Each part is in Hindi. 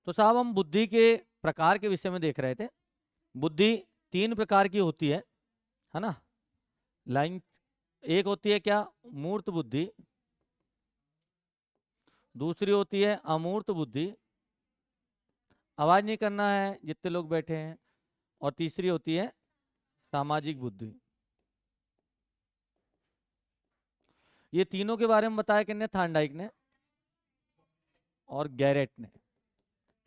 तो साहब हम बुद्धि के प्रकार के विषय में देख रहे थे। बुद्धि 3 प्रकार की होती है ना। लाइन एक होती है क्या, मूर्त बुद्धि, दूसरी होती है अमूर्त बुद्धि, आवाज नहीं करना है जितने लोग बैठे हैं, और तीसरी होती है सामाजिक बुद्धि। ये तीनों के बारे में बताया किसने, थार्नडाइक ने और गैरेट ने।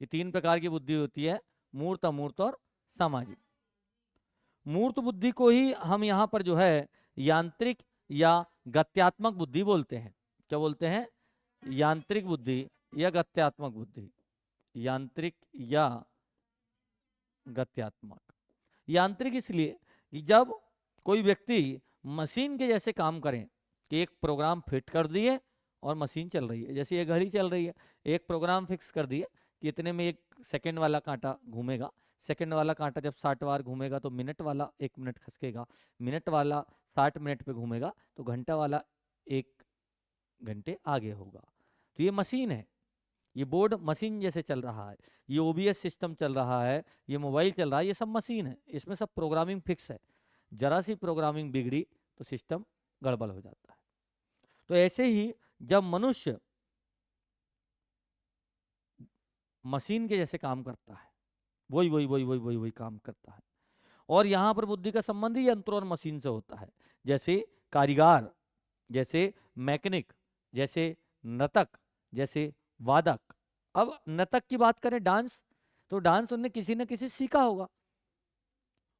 ये 3 प्रकार की बुद्धि होती है, मूर्त, अमूर्त और सामाजिक। मूर्त बुद्धि को ही हम यहाँ पर जो है यांत्रिक या गत्यात्मक बुद्धि बोलते हैं। क्या बोलते हैं, यांत्रिक बुद्धि या गत्यात्मक बुद्धि। यांत्रिक या गत्यात्मक। यांत्रिक इसलिए कि जब कोई व्यक्ति मशीन के जैसे काम करें कि एक प्रोग्राम फिट कर दिए और मशीन चल रही है, जैसे ये घड़ी चल रही है, एक प्रोग्राम फिक्स कर दिए कि इतने में 1 सेकंड वाला कांटा घूमेगा, सेकंड वाला कांटा जब 60 बार घूमेगा तो मिनट वाला 1 मिनट खसकेगा, मिनट वाला 60 मिनट पे घूमेगा तो घंटा वाला 1 घंटे आगे होगा। तो ये मशीन है, ये बोर्ड मशीन जैसे चल रहा है, ये ओबीएस सिस्टम चल रहा है, ये मोबाइल चल रहा है, ये सब मशीन है, इसमें सब प्रोग्रामिंग फिक्स है। जरा सी प्रोग्रामिंग बिगड़ी तो सिस्टम गड़बड़ हो जाता है। तो ऐसे ही जब मनुष्य मशीन के जैसे काम करता है, वही काम करता है, और यहां पर बुद्धि का संबंध ही यंत्र और मशीन से होता है। जैसे कारीगर, जैसे मैकेनिक, जैसे नर्तक, जैसे वादक। अब नर्तक की बात करें, डांस, तो डांस उनने किसी न किसी सीखा होगा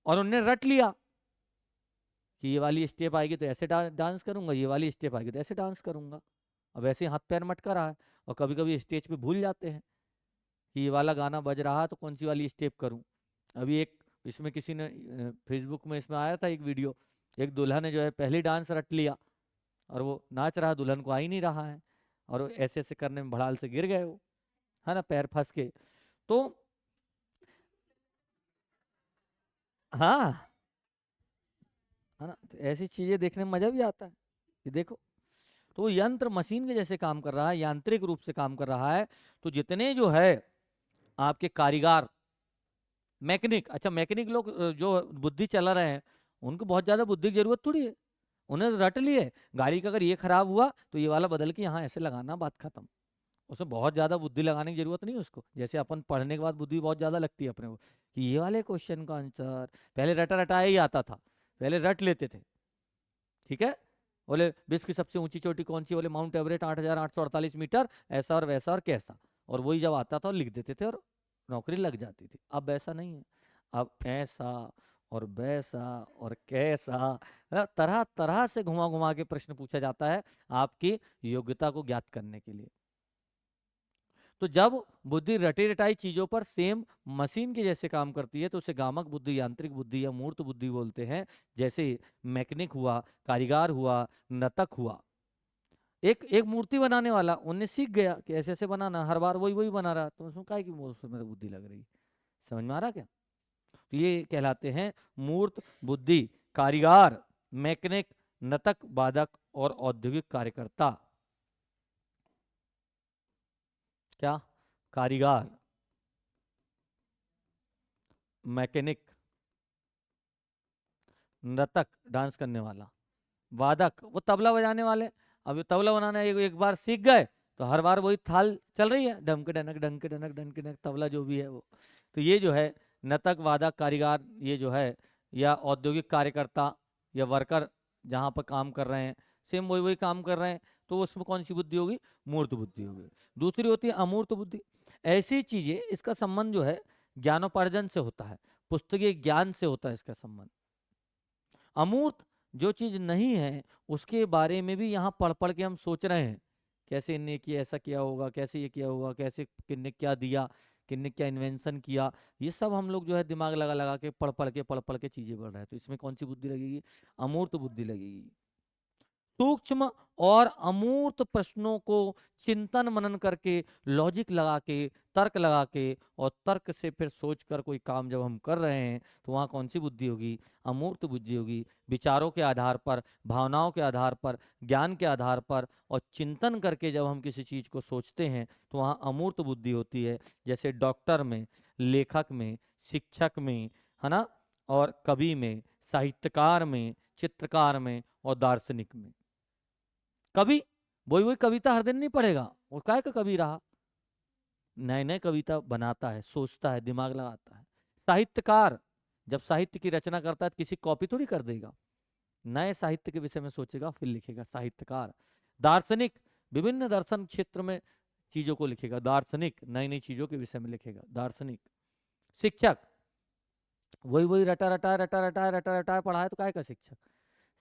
और उनने रट लिया कि ये वाली स्टेप आएगी तो ऐसे डांस करूंगा, ये वाली स्टेप आएगी तो ऐसे डांस करूंगा। अब ऐसे हाथ पैर मटका रहा है, और कभी कभी स्टेज पे भूल जाते हैं कि ये वाला गाना बज रहा है तो कौन सी वाली स्टेप करूं। अभी एक इसमें किसी ने फेसबुक में इसमें आया था एक वीडियो, एक दूल्हा ने जो है पहली डांस रट लिया और वो नाच रहा, दुल्हन को आ ही नहीं रहा है, और वो ऐसे ऐसे करने में भड़ाल से गिर गए वो, है ना, पैर फंस के। तो हाँ, है ना, तो ऐसी चीजें देखने में मजा भी आता है कि देखो, तो वो यंत्र मशीन के जैसे काम कर रहा है, यांत्रिक रूप से काम कर रहा है। तो जितने जो है आपके कारीगर, मैकेनिक, अच्छा मैकेनिक लोग जो बुद्धि चला रहे हैं, उनको बहुत ज्यादा बुद्धि की जरूरत थोड़ी है, उन्हें रट लिए गाड़ी का, अगर ये खराब हुआ तो ये वाला बदल के यहाँ ऐसे लगाना, बात खत्म। उसमें बहुत ज्यादा बुद्धि लगाने की जरूरत नहीं है उसको। जैसे अपन पढ़ने के बाद बुद्धि बहुत ज्यादा लगती है अपने को कि ये वाले क्वेश्चन का आंसर, पहले रटा रटाया ही आता था, पहले रट लेते थे, ठीक है। बोले विश्व की सबसे ऊंची चोटी कौन सी, बोले माउंट एवरेस्ट 8,848 मीटर, ऐसा और वैसा और कैसा, और वही जब आता था और लिख देते थे और नौकरी लग जाती थी। अब ऐसा नहीं है, अब ऐसा और वैसा और कैसा, तरह तरह से घुमा घुमा के प्रश्न पूछा जाता है आपकी योग्यता को ज्ञात करने के लिए। तो जब बुद्धि रटी रटाई चीजों पर सेम मशीन के जैसे काम करती है तो उसे गामक बुद्धि, यांत्रिक बुद्धि या मूर्त बुद्धि बोलते हैं। जैसे मैकेनिक हुआ, कारीगर हुआ, नर्तक हुआ। एक एक मूर्ति बनाने वाला, उनने सीख गया कि ऐसे ऐसे बनाना, हर बार वही वही बना रहा, तो उसमें काहे की उसमें तो बुद्धि लग रही। समझ में आ रहा क्या। तो ये कहलाते हैं मूर्त बुद्धि, कारीगर, मैकेनिक, नर्तक, वादक और औद्योगिक कार्यकर्ता। क्या, कारीगर, मैकेनिक, नर्तक डांस करने वाला, वादक वो तबला बजाने वाले। अब ये तबला बनाना एक बार सीख गए तो हर बार वही थाल चल रही है, डमके डनक डंके डनक डंके डनक, तबला जो भी है वो। तो ये जो है नर्तक, वादक, कारीगर, ये जो है, या औद्योगिक कार्यकर्ता या वर्कर जहाँ पर काम कर रहे हैं, सेम वही वही काम कर रहे हैं, तो उसमें कौन सी बुद्धि होगी, मूर्त बुद्धि होगी। दूसरी होती है अमूर्त बुद्धि। ऐसी चीजें, इसका संबंध जो है ज्ञानोपार्जन से होता है, पुस्तकीय ज्ञान से होता है इसका संबंध। अमूर्त जो चीज नहीं है उसके बारे में भी यहाँ पढ़ पढ़ के हम सोच रहे हैं, कैसे इनने किया, ऐसा किया होगा, कैसे ये किया होगा, कैसे किन्ने क्या दिया, किन्ने क्या इन्वेंशन किया, ये सब हम लोग जो है दिमाग लगा लगा के पढ़ पढ़ के चीजें पढ़ रहे हैं। तो इसमें कौन सी बुद्धि लगेगी, अमूर्त बुद्धि लगेगी। सूक्ष्म और अमूर्त प्रश्नों को चिंतन मनन करके, लॉजिक लगा के, तर्क लगा के, और तर्क से फिर सोचकर कोई काम जब हम कर रहे हैं तो वहाँ कौन सी बुद्धि होगी? अमूर्त बुद्धि होगी। विचारों के आधार पर, भावनाओं के आधार पर, ज्ञान के आधार पर और चिंतन करके जब हम किसी चीज को सोचते हैं तो वहाँ अमूर्त बुद्धि होती है। जैसे डॉक्टर में, लेखक में, शिक्षक में, है ना, और कवि में, साहित्यकार में, चित्रकार में और दार्शनिक में। कवि वही वही कविता हर दिन नहीं पढ़ेगा, वो काय का कवि रहा, नए नए कविता बनाता है, सोचता है, दिमाग लगाता है। साहित्यकार जब साहित्य की रचना करता है तो किसी कॉपी थोड़ी कर देगा, नए साहित्य के विषय में सोचेगा फिर लिखेगा, साहित्यकार। दार्शनिक विभिन्न दर्शन क्षेत्र में चीजों को लिखेगा, दार्शनिक नई नई चीजों के विषय में लिखेगा, दार्शनिक। शिक्षक वही वही रटा रटा रटा रटा रटा रटा पढ़ाए तो काय का शिक्षक।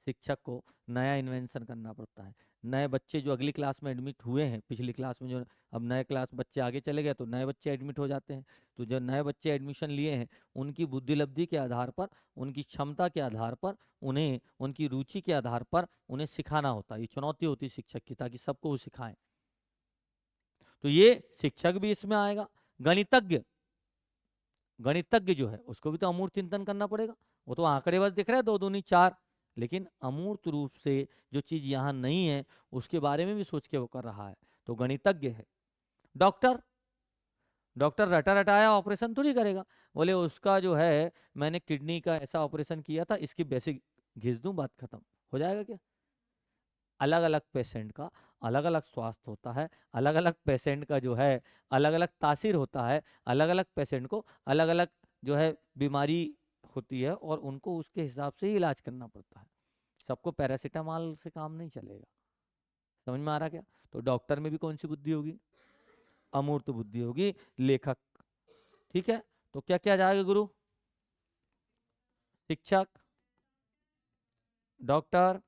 शिक्षक को नया इन्वेंशन करना पड़ता है। नए बच्चे जो अगली क्लास में एडमिट हुए हैं, पिछली क्लास में जो, अब नए क्लास बच्चे आगे चले गए तो नए बच्चे एडमिट हो जाते हैं। तो जो नए बच्चे एडमिशन लिए हैं उनकी बुद्धि लब्धि के आधार पर, उनकी क्षमता के आधार पर, उन्हें उनकी रुचि के आधार पर उन्हें सिखाना होता है। ये चुनौती होती है शिक्षक की, ताकि सबको वो सिखाएं। तो ये शिक्षक भी इसमें आएगा। गणितज्ञ, गणितज्ञ जो है उसको भी तो अमूर्त चिंतन करना पड़ेगा। वो तो आंकड़े बस दिख रहा है, 2 दूनी 4, लेकिन अमूर्त रूप से जो चीज यहाँ नहीं है उसके बारे में भी सोच के वो कर रहा है, तो गणितज्ञ है। डॉक्टर, डॉक्टर रटा रटाया ऑपरेशन थोड़ी करेगा, बोले उसका जो है मैंने किडनी का ऐसा ऑपरेशन किया था, इसकी बेसिक घिस दूं, बात खत्म हो जाएगा क्या? अलग अलग पेशेंट का अलग अलग स्वास्थ्य होता है, अलग अलग पेशेंट का जो है अलग अलग तासीर होता है, अलग अलग पेशेंट को अलग अलग जो है बीमारी होती है और उनको उसके हिसाब से ही इलाज करना पड़ता है। सबको पैरासीटामॉल से काम नहीं चलेगा। समझ में आ रहा क्या? तो डॉक्टर में भी कौन सी बुद्धि होगी? अमूर्त बुद्धि होगी। लेखक, ठीक है, तो क्या क्या जाएगा गुरु? शिक्षक, डॉक्टर,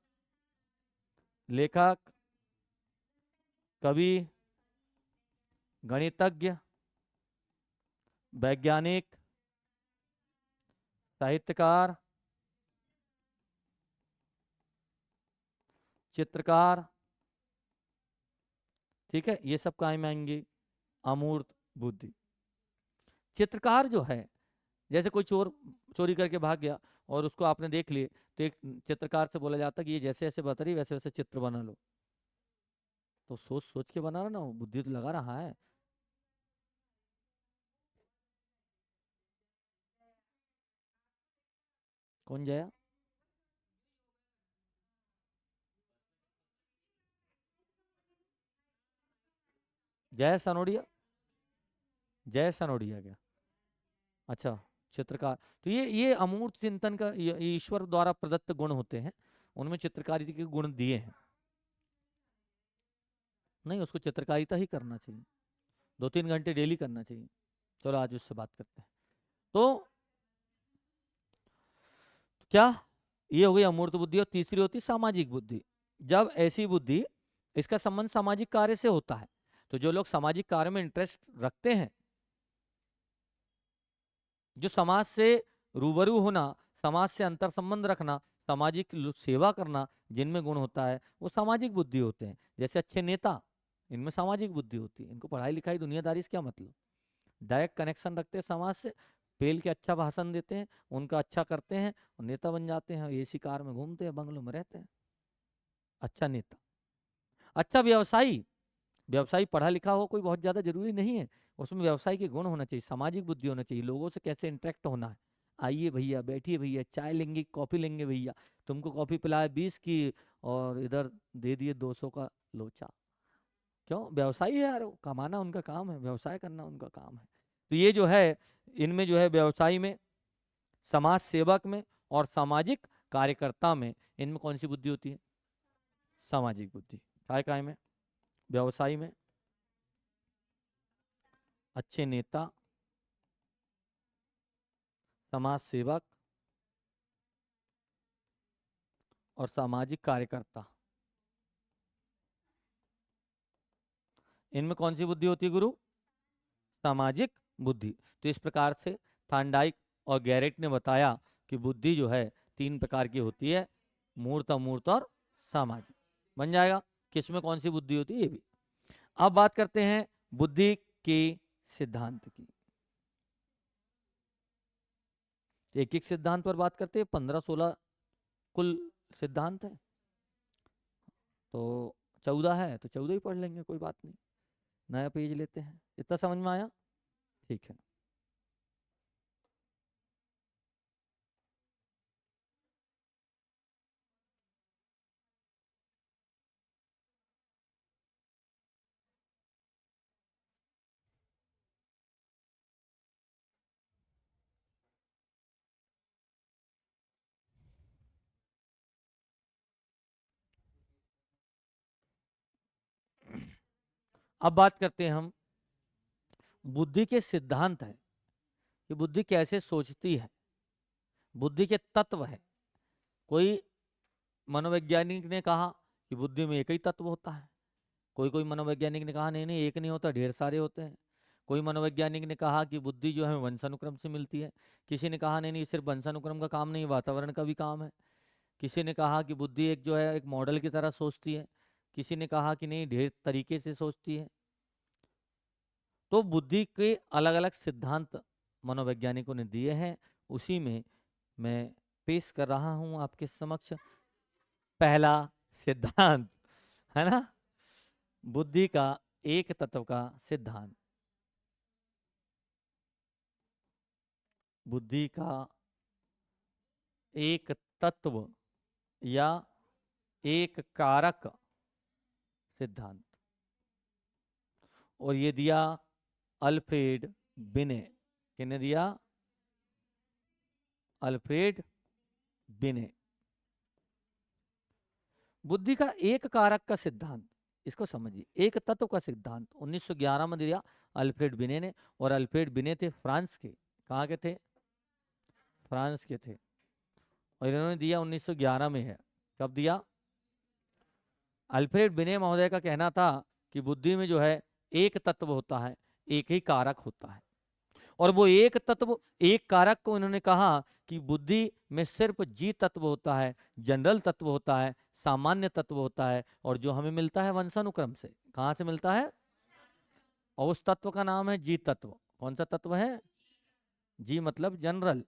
लेखक, कवि, गणितज्ञ, वैज्ञानिक, साहित्यकार, चित्रकार, ठीक है, ये सब काम में आएंगे। अमूर्त बुद्धि। चित्रकार जो है, जैसे कोई चोर चोरी करके भाग गया और उसको आपने देख लिए, तो एक चित्रकार से बोला जाता है कि ये जैसे जैसे बता रही वैसे वैसे चित्र बना लो। तो सोच सोच के बना रहा ना, वो बुद्धि तो लगा रहा है। कौन जया? जय सनोडिया? जय सनोडिया क्या? अच्छा, चित्रकार। तो ये अमूर्त चिंतन का ये ईश्वर द्वारा प्रदत्त गुण होते हैं, उनमें चित्रकारी के गुण दिए हैं। नहीं, उसको चित्रकारिता ही करना चाहिए, 2-3 घंटे डेली करना चाहिए। चलो आज उससे बात करते हैं। तो क्या, ये हो गई अमूर्त बुद्धि। और तीसरी होती सामाजिक बुद्धि। जब ऐसी बुद्धि, इसका संबंध सामाजिक कार्य से होता है। तो जो लोग सामाजिक कार्य में इंटरेस्ट रखते हैं, जो समाज से रूबरू होना, समाज से अंतर संबंध रखना, सामाजिक सेवा करना, जिनमें गुण होता है वो सामाजिक बुद्धि होते हैं। जैसे अच्छे नेता, इनमें सामाजिक बुद्धि होती है। इनको पढ़ाई लिखाई दुनियादारी से क्या मतलब, डायरेक्ट कनेक्शन रखते हैं समाज से, पेल के अच्छा भाषण देते हैं, उनका अच्छा करते हैं और नेता बन जाते हैं। एसी कार में घूमते हैं, बंगलों में रहते हैं। अच्छा नेता। अच्छा व्यवसायी, व्यवसायी पढ़ा लिखा हो कोई बहुत ज्यादा जरूरी नहीं है, उसमें व्यवसाय के गुण होना चाहिए, सामाजिक बुद्धि होना चाहिए, लोगों से कैसे इंटरेक्ट होना है। आइए भैया, बैठिए भैया, चाय लेंगे, कॉफी लेंगे भैया, तुमको कॉफी पिलाए 20 की और इधर दे दिए 200 का लोचा। क्यों? व्यवसायी है यार, कमाना उनका काम है, व्यवसाय करना उनका काम है। तो ये जो है, इनमें जो है व्यवसायी में, समाज सेवक में और सामाजिक कार्यकर्ता में, इनमें कौन सी बुद्धि होती है? सामाजिक बुद्धि। काय काय में? व्यवसायी में, अच्छे नेता, समाज सेवक और सामाजिक कार्यकर्ता, इनमें कौन सी बुद्धि होती है गुरु? सामाजिक बुद्धि। तो इस प्रकार से थांडाइक और गैरेट ने बताया कि बुद्धि जो है 3 प्रकार की होती है, मूर्त, अमूर्त और सामाजिक। बन जाएगा। किस में कौन सी बुद्धि होती है ये भी। अब बात करते हैं बुद्धि के सिद्धांत की। एक एक सिद्धांत पर बात करते हैं, 15-16 कुल सिद्धांत है, तो 14 है तो 14 ही पढ़ लेंगे, कोई बात नहीं। नया पेज लेते हैं। इतना समझ में आया? ठीक है। अब बात करते हैं हम बुद्धि के सिद्धांत है कि बुद्धि कैसे सोचती है, बुद्धि के तत्व है। कोई मनोवैज्ञानिक ने कहा कि बुद्धि में एक ही तत्व होता है, कोई मनोवैज्ञानिक ने कहा नहीं नहीं एक नहीं होता, ढेर सारे होते हैं। कोई मनोवैज्ञानिक ने कहा कि बुद्धि जो है वंशानुक्रम से मिलती है। किसी ने कहा नहीं नहीं सिर्फ वंशानुक्रम का काम नहीं, वातावरण का भी काम है। किसी ने कहा कि बुद्धि एक जो है एक मॉडल की तरह सोचती है। किसी ने कहा कि नहीं ढेर तरीके से सोचती है। तो बुद्धि के अलग अलग सिद्धांत मनोवैज्ञानिकों ने दिए हैं, उसी में मैं पेश कर रहा हूं आपके समक्ष। पहला सिद्धांत है ना, बुद्धि का एक तत्व का सिद्धांत। बुद्धि का एक तत्व या एक कारक सिद्धांत, और ये दिया अल्फ्रेड बिने। किसने दिया? अल्फ्रेड बिने। बुद्धि का एक कारक का सिद्धांत, इसको समझिए, एक तत्व का सिद्धांत 1911 में दिया अल्फ्रेड बिने ने। और अल्फ्रेड बिने थे फ्रांस के। कहाँ के थे? फ्रांस के थे। और इन्होंने दिया 1911 में है। कब दिया? अल्फ्रेड बिने महोदय का कहना था कि बुद्धि में जो है एक तत्व होता है, एक ही कारक होता है। और वो एक तत्व एक कारक को इन्होंने कहा कि बुद्धि में सिर्फ जी तत्व होता है, जनरल तत्व होता है, सामान्य तत्व होता है, और जो हमें मिलता है वंशानुक्रम से। कहाँ से मिलता है? और उस तत्व का नाम है जी तत्व। कौन सा तत्व है? जी मतलब जनरल।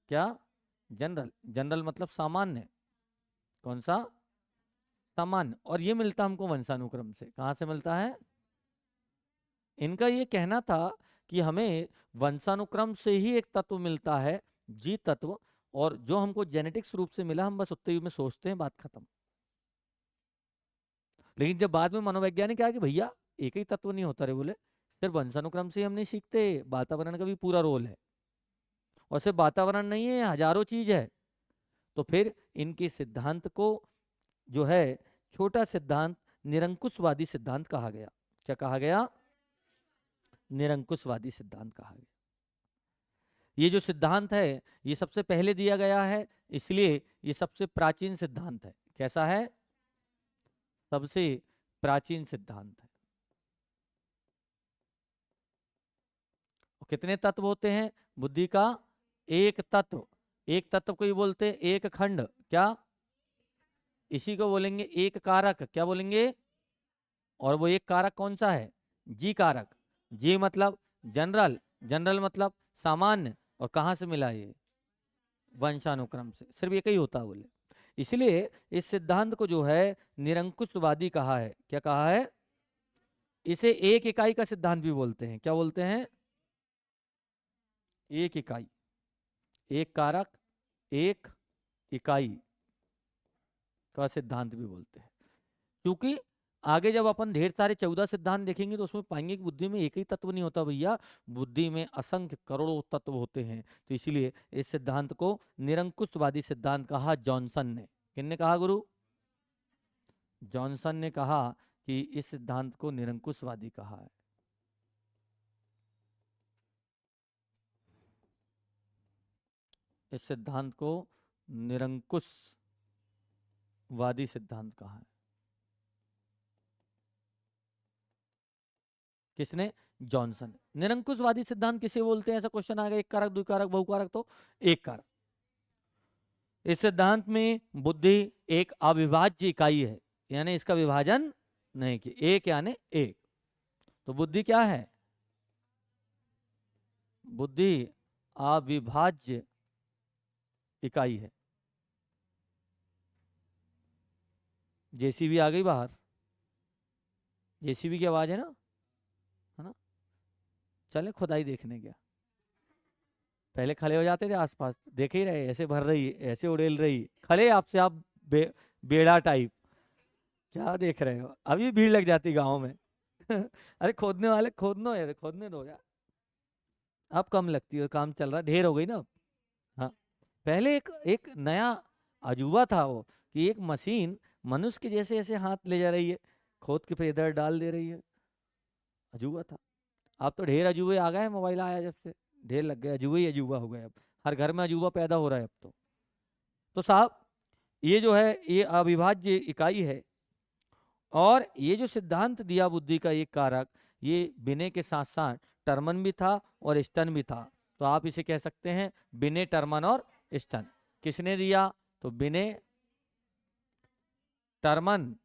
क्या? जनरल। जनरल मतलब सामान्य। कौन सा? सामान्य। और ये मिलता हमको वंशानुक्रम से। कहाँ से मिलता है? इनका ये कहना था कि हमें वंशानुक्रम से ही एक तत्व मिलता है, जी तत्व, और जो हमको जेनेटिक्स रूप से मिला हम बस उतने में सोचते हैं, बात खत्म। लेकिन जब बाद में मनोवैज्ञानिक आया कि भैया एक ही तत्व नहीं होता रे, बोले सिर्फ वंशानुक्रम से हम नहीं सीखते, वातावरण का भी पूरा रोल है, और सिर्फ वातावरण नहीं है, हजारों चीज है। तो फिर इनके सिद्धांत को जो है छोटा सिद्धांत निरंकुशवादी सिद्धांत कहा गया। क्या कहा गया? निरंकुशवादी सिद्धांत कहा गया। ये जो सिद्धांत है ये सबसे पहले दिया गया है, इसलिए ये सबसे प्राचीन सिद्धांत है। कैसा है? सबसे प्राचीन सिद्धांत है। कितने तत्व होते हैं बुद्धि का? एक तत्व। एक तत्व को ही बोलते हैं एक खंड। क्या? इसी को बोलेंगे एक कारक। क्या बोलेंगे? और वो एक कारक कौन सा है? जी कारक। जी मतलब जनरल, जनरल मतलब सामान्य, और कहाँ से मिला ये? वंशानुक्रम से। सिर्फ एक ही होता है बोले। इसलिए इस सिद्धांत को जो है निरंकुशवादी कहा है। क्या कहा है? इसे एक इकाई का सिद्धांत भी बोलते हैं। क्या बोलते हैं? एक इकाई, एक कारक, एक इकाई का सिद्धांत भी बोलते हैं। क्योंकि आगे जब अपन ढेर सारे 14 सिद्धांत देखेंगे तो उसमें पाएंगे कि बुद्धि में एक ही तत्व नहीं होता भैया, बुद्धि में असंख्य करोड़ों तत्व होते हैं। तो इसीलिए इस सिद्धांत को निरंकुशवादी सिद्धांत कहा जॉनसन ने। किसने कहा गुरु? जॉनसन ने कहा कि इस सिद्धांत को निरंकुशवादी कहा है। इस सिद्धांत को निरंकुशवादी सिद्धांत कहा है। किसने? जॉनसन। निरंकुशवादी सिद्धांत किसे बोलते हैं? ऐसा क्वेश्चन आ गया, एक कारक, द्विकारक, बहुकारक, तो एक कारक। इस सिद्धांत में बुद्धि एक अविभाज्य इकाई है। यानी इसका विभाजन नहीं किया, एक यानी एक। तो बुद्धि क्या है? बुद्धि अविभाज्य इकाई है। जेसीबी आ गई बाहर, जेसीबी की आवाज है ना? चले खुदाई देखने क्या, पहले खड़े हो जाते थे आसपास, देख ही रहे ऐसे भर रही ऐसे उड़ेल रही, खड़े आपसे आप बेड़ा टाइप, क्या देख रहे हो? अभी भीड़ लग जाती गांव में अरे खोदने वाले खोदने दो यार। अब कम लगती है, काम चल रहा, ढेर हो गई ना अब। हाँ, पहले एक एक नया अजूबा था वो, कि एक मशीन मनुष्य के जैसे ऐसे हाथ ले जा रही है, खोद के फिर इधर डाल दे रही है। अजूबा था। अब तो ढेर अजूबे आ गए हैं, मोबाइल आया जब से ढेर लग गए, अजूबा ही अजूबा हो गए अब, हर घर में अजूबा पैदा हो रहा है अब तो साहब ये जो है ये अविभाज्य इकाई है। और ये जो सिद्धांत दिया बुद्धि का एक कारक, ये विनय के साथ साथ टर्मन भी था और स्टन भी था। तो आप इसे कह सकते हैं विनय, टर्मन और स्टन। किसने दिया? तो विनय, टर्मन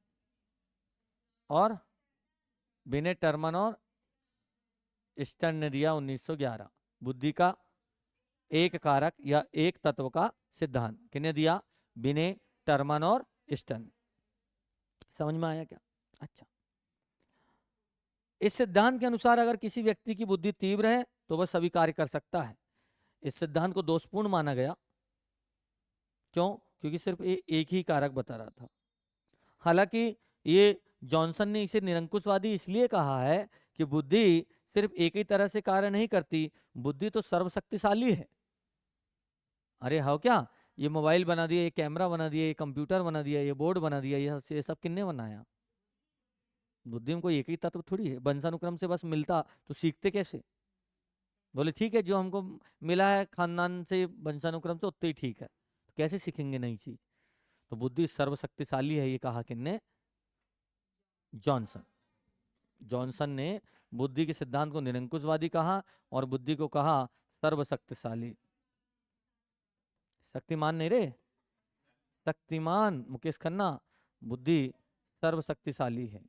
और विनय, टर्मन और स्टन ने दिया 1911 बुद्धि का एक कारक या एक तत्व का सिद्धांत। किसने दिया? विनय, टर्मन और स्टन। समझ में आया क्या? अच्छा, इस सिद्धांत के अनुसार अगर किसी व्यक्ति की बुद्धि तीव्र है तो वह सभी कार्य कर सकता है। इस सिद्धांत को दोषपूर्ण माना गया। क्यों? क्योंकि सिर्फ एक ही कारक बता रहा था। हालांकि ये जॉनसन ने इसे निरंकुशवादी इसलिए कहा है कि बुद्धि सिर्फ एक ही तरह से कार्य नहीं करती, बुद्धि तो सर्वशक्तिशाली है। अरे हाँ, क्या ये मोबाइल बना दिया, ये कैमरा बना दिया, ये कंप्यूटर बना दिया, ये बोर्ड बना दिया, ये सब किसने बनाया? बुद्धि में कोई एक ही तत्व थोड़ी है, वंशानुक्रम से बस मिलता तो सीखते कैसे? बोले ठीक है, जो हमको मिला है खानदान से वंशानुक्रम से उतना ही ठीक है, तो कैसे सीखेंगे नई चीज? तो बुद्धि सर्वशक्तिशाली है, ये कहा किसने? जॉनसन। जॉनसन ने बुद्धि के सिद्धांत को निरंकुशवादी कहा और बुद्धि को कहा सर्वशक्तिशाली। शक्तिमान नहीं रे, शक्तिमान मुकेश खन्ना, बुद्धि सर्वशक्तिशाली है।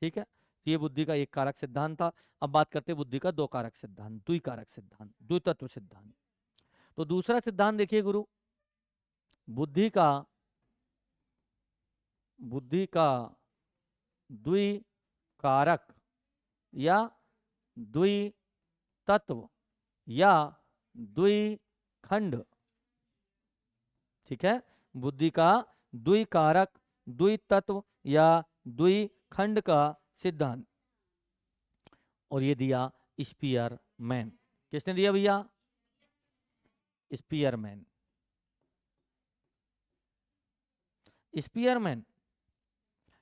ठीक है, तो ये बुद्धि का एक कारक सिद्धांत था। अब बात करते हैं बुद्धि का दो कारक सिद्धांत, द्विकारक सिद्धांत, द्वितत्व सिद्धांत। तो दूसरा सिद्धांत देखिए गुरु, बुद्धि का द्विकारक या द्वितत्व या द्विखंड। ठीक है, बुद्धि का द्विकारक, द्वितत्व या द्विखंड का सिद्धांत। और ये दिया स्पीयरमैन। किसने दिया भैया? स्पीयरमैन। स्पीयरमैन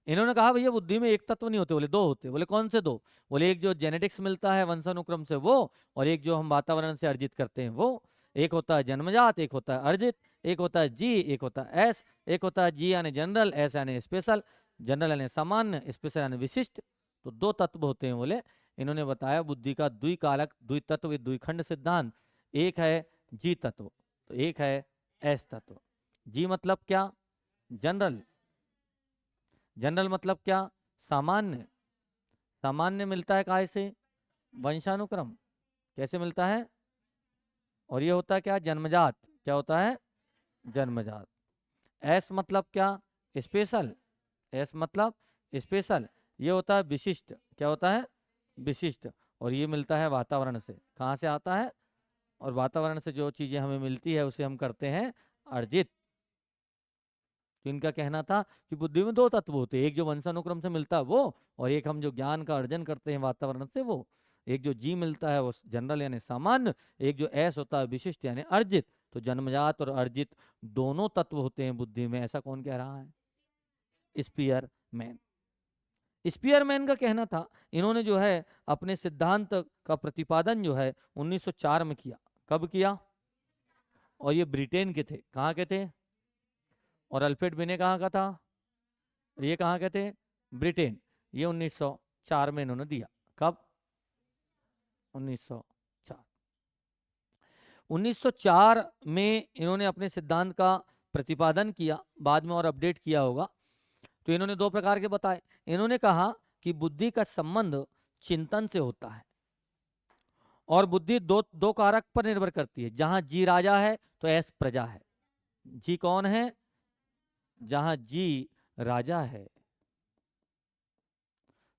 इन्होंने कहा भैया बुद्धि में एक तत्व नहीं होते, बोले दो होते। बोले कौन से दो? बोले एक जो जेनेटिक्स मिलता है वंशानुक्रम से वो, और एक जो हम वातावरण से अर्जित करते हैं वो। एक होता है जन्मजात, एक होता है अर्जित, एक होता है जी, एक होता है एस। एक होता है जी यानी जनरल, एस यानी स्पेशल। जनरल यानी सामान्य, स्पेशल यानी विशिष्ट। तो दो तत्व होते हैं बोले। इन्होंने बताया बुद्धि का द्विकारक, द्वितत्व, द्विखंड सिद्धांत। एक है जी तत्व, तो एक है एस तत्व। जी मतलब क्या? जनरल। जनरल मतलब क्या? सामान्य। सामान्य मिलता है काहे से? वंशानुक्रम। कैसे मिलता है? और ये होता है क्या? जन्मजात। क्या होता है? जन्मजात। एस मतलब क्या? स्पेशल। एस मतलब स्पेशल। ये होता है विशिष्ट। क्या होता है? विशिष्ट। और ये मिलता है वातावरण से। कहाँ से आता है? और वातावरण से जो चीजें हमें मिलती है उसे हम करते हैं अर्जित। तो इनका कहना था कि बुद्धि में दो तत्व होते हैं, एक जो वंशानुक्रम से मिलता है वो, और एक हम जो ज्ञान का अर्जन करते हैं वातावरण से वो। एक जो जी मिलता है वो जनरल यानी सामान्य, एक जो एस होता है विशिष्ट यानी अर्जित। तो जन्मजात और अर्जित दोनों तत्व होते हैं बुद्धि में, ऐसा कौन कह रहा है? स्पीयरमैन। स्पीयरमैन का कहना था, इन्होंने जो है अपने सिद्धांत का प्रतिपादन जो है 1904 में किया। कब किया? और ये ब्रिटेन के थे। कहाँ के थे? और अल्फ्रेड बिने कहाँ का था? ये कहाँ के थे? ब्रिटेन। ये 1904 में इन्होंने दिया। कब? 1904। 1904 में इन्होंने अपने सिद्धांत का प्रतिपादन किया, बाद में और अपडेट किया होगा। तो इन्होंने दो प्रकार के बताए। इन्होंने कहा कि बुद्धि का संबंध चिंतन से होता है और बुद्धि दो दो कारक पर निर्भर करती है। जहां जी राजा है तो एस प्रजा है। जी कौन है? जहां जी राजा है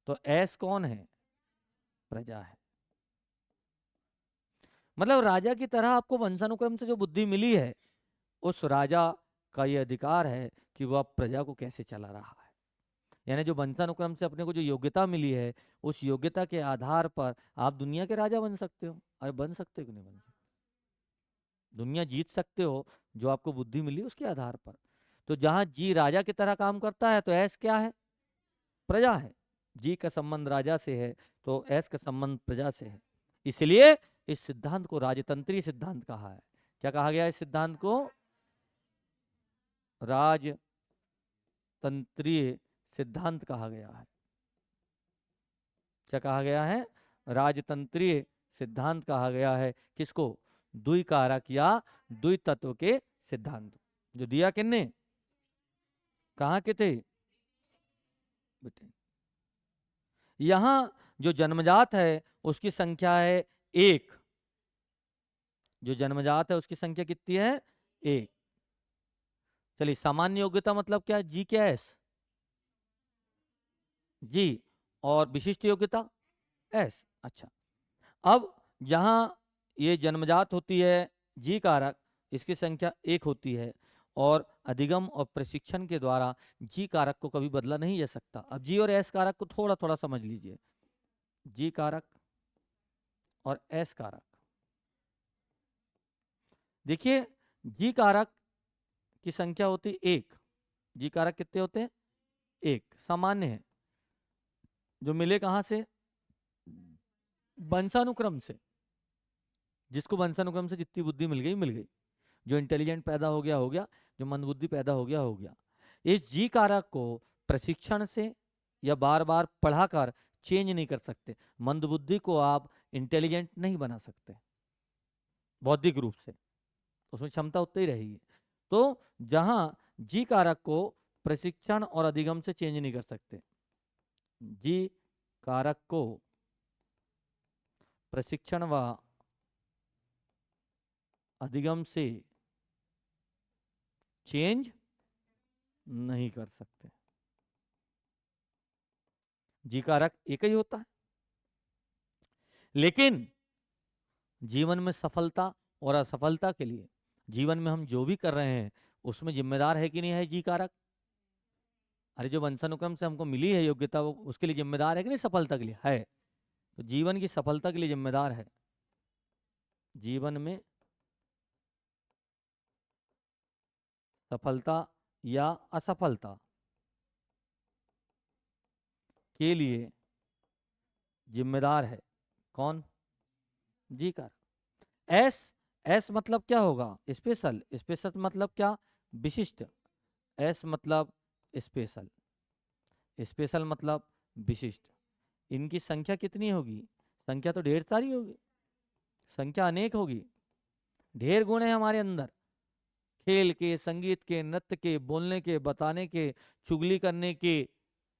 तो एस कौन है? प्रजा है। मतलब राजा की तरह आपको वंशानुक्रम से जो बुद्धि मिली है, उस राजा का ये अधिकार है कि वह प्रजा को कैसे चला रहा है। यानी जो वंशानुक्रम से अपने को जो योग्यता मिली है, उस योग्यता के आधार पर आप दुनिया के राजा बन सकते हो। अरे बन सकते हो कि नहीं बन सकते? दुनिया जीत सकते हो, जो आपको बुद्धि मिली उसके आधार पर। तो जहां जी राजा की तरह काम करता है तो एस क्या है? प्रजा है। जी का संबंध राजा से है तो एस का संबंध प्रजा से है। इसलिए इस सिद्धांत को राजतंत्रीय सिद्धांत कहा है। क्या कहा गया इस सिद्धांत को? राजतंत्रीय सिद्धांत कहा गया है। क्या कहा गया है? राजतंत्रीय सिद्धांत कहा गया है। किसको? द्विकारक या द्वितत्व के सिद्धांत। जो दिया किन्ने? कहाँ के थे बेटे? यहां जो जन्मजात है उसकी संख्या है 1। जो जन्मजात है उसकी संख्या कितनी है? 1। चलिए, सामान्य योग्यता मतलब क्या है? जी क्या है? एस। जी। और विशिष्ट योग्यता एस। अच्छा, अब जहां ये जन्मजात होती है जी कारक, इसकी संख्या 1 होती है और अधिगम और प्रशिक्षण के द्वारा जी कारक को कभी बदला नहीं जा सकता। अब जी और एस कारक को थोड़ा थोड़ा समझ लीजिए। जी कारक और एस कारक, देखिए जी कारक की संख्या होती 1। जी कारक कितने होते हैं? 1। सामान्य है, जो मिले कहां से? वंशानुक्रम से। जिसको वंशानुक्रम से जितनी बुद्धि मिल गई मिल गई। जो इंटेलिजेंट पैदा हो गया हो गया, जो मंदबुद्धि पैदा हो गया हो गया। इस जी कारक को प्रशिक्षण से या बार बार पढ़ाकर चेंज नहीं कर सकते। मंदबुद्धि को आप इंटेलिजेंट नहीं बना सकते बौद्धिक रूप से, उसमें क्षमता उतनी ही रहेगी। तो जहां जी कारक को प्रशिक्षण और अधिगम से चेंज नहीं कर सकते, जी कारक को प्रशिक्षण व अधिगम से चेंज नहीं कर सकते। जी कारक एक ही होता है, लेकिन जीवन में सफलता और असफलता के लिए, जीवन में हम जो भी कर रहे हैं उसमें जिम्मेदार है कि नहीं है जी कारक? अरे जो वंशानुक्रम से हमको मिली है योग्यता, वो उसके लिए जिम्मेदार है कि नहीं? सफलता के लिए है। तो जीवन की सफलता के लिए जिम्मेदार है। जीवन में सफलता या असफलता के लिए जिम्मेदार है कौन? जी कारक। एस, एस मतलब क्या होगा? स्पेशल। स्पेशल मतलब क्या? विशिष्ट। एस मतलब स्पेशल, स्पेशल मतलब विशिष्ट। इनकी संख्या कितनी होगी? संख्या तो ढेर सारी होगी, संख्या अनेक होगी। ढेर गुण है हमारे अंदर, खेल के, संगीत के, नृत्य के, बोलने के, बताने के, चुगली करने के,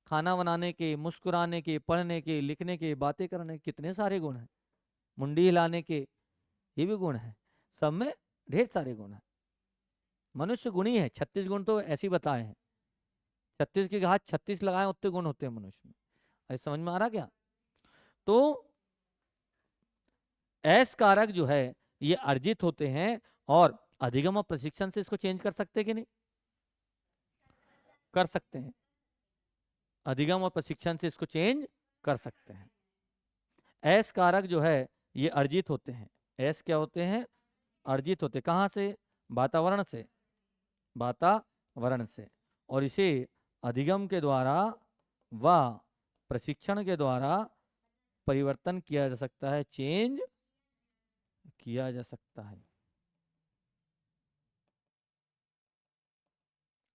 खाना बनाने के, मुस्कुराने के, पढ़ने के, लिखने के, बातें करने के, कितने सारे गुण हैं। मुंडी हिलाने के, ये भी गुण है। सब में ढेर सारे गुण हैं। मनुष्य गुणी है। 36 गुण तो ऐसे ही बताए हैं। 36 के घात 36 लगाए उतने गुण होते हैं मनुष्य में। ऐसे समझ में आ रहा क्या? तो एस कारक जो है ये अर्जित होते हैं और अधिगम और प्रशिक्षण से इसको चेंज कर सकते हैं कि नहीं? कर सकते हैं। अधिगम और प्रशिक्षण से इसको चेंज कर सकते हैं। एस कारक जो है ये अर्जित होते हैं। एस क्या होते हैं? अर्जित होते। कहां से? वातावरण से। वातावरण से। और इसे अधिगम के द्वारा व प्रशिक्षण के द्वारा परिवर्तन किया जा सकता है, चेंज किया जा सकता है।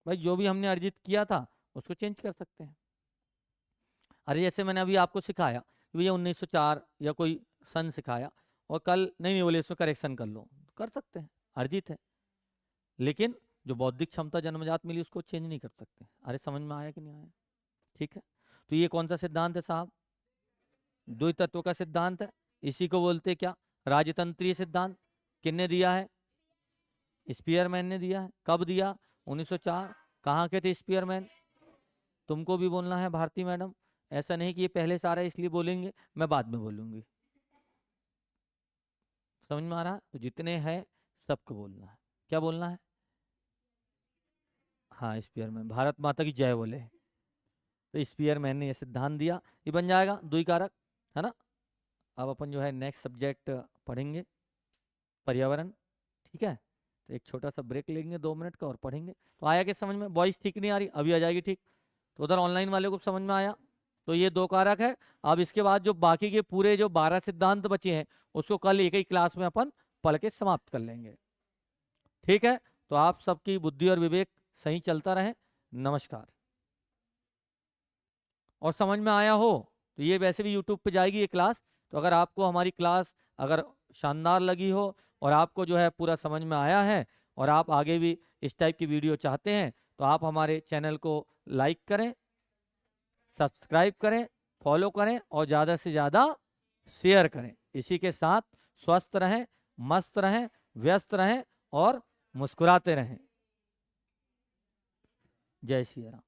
भाई जो भी हमने अर्जित किया था उसको चेंज कर सकते हैं। अरे जैसे मैंने अभी आपको सिखाया कि भैया 1904 या कोई सन सिखाया और कल नहीं नहीं बोले इसमें करेक्शन कर लो, कर सकते हैं, अर्जित है। लेकिन जो बौद्धिक क्षमता जन्मजात मिली उसको चेंज नहीं कर सकते। अरे समझ में आया कि नहीं आया? ठीक है, तो ये कौन सा सिद्धांत है साहब? द्वैत तत्व का सिद्धांत है। इसी को बोलते क्या? राजतंत्रीय सिद्धांत। किसने दिया है? स्पीयरमैन ने दिया है। कब दिया? 1904। कहाँ के थे स्पीयरमैन? तुमको भी बोलना है भारती मैडम, ऐसा नहीं कि ये पहले सारा इसलिए बोलेंगे मैं बाद में बोलूंगी। समझ में आ रहा है? तो जितने हैं सबको बोलना है। क्या बोलना है? हाँ स्पीयरमैन, भारत माता की जय बोले। तो स्पीयरमैन ने ये सिद्धांत दिया, ये बन जाएगा द्विकारक, है ना। अब अपन जो है नेक्स्ट सब्जेक्ट पढ़ेंगे, पर्यावरण। ठीक है, तो एक छोटा सा ब्रेक लेंगे 2 मिनट का और पढ़ेंगे। तो आया क्या समझ में? वॉइस ठीक नहीं आ रही? अभी आ जाएगी ठीक। तो उधर ऑनलाइन वाले को समझ में आया? तो ये 2 कारक है। अब इसके बाद जो बाकी के पूरे जो 12 सिद्धांत बचे हैं उसको कल एक ही क्लास में अपन पढ़ के समाप्त कर लेंगे। ठीक है, तो आप सबकी बुद्धि और विवेक सही चलता रहे। नमस्कार। और समझ में आया हो तो ये वैसे भी यूट्यूब पे जाएगी ये क्लास, तो अगर आपको हमारी क्लास अगर शानदार लगी हो और आपको जो है पूरा समझ में आया है और आप आगे भी इस टाइप की वीडियो चाहते हैं तो आप हमारे चैनल को लाइक करें, सब्सक्राइब करें, फॉलो करें और ज़्यादा से ज़्यादा शेयर करें। इसी के साथ स्वस्थ रहें, मस्त रहें, व्यस्त रहें और मुस्कुराते रहें। जय श्री राम।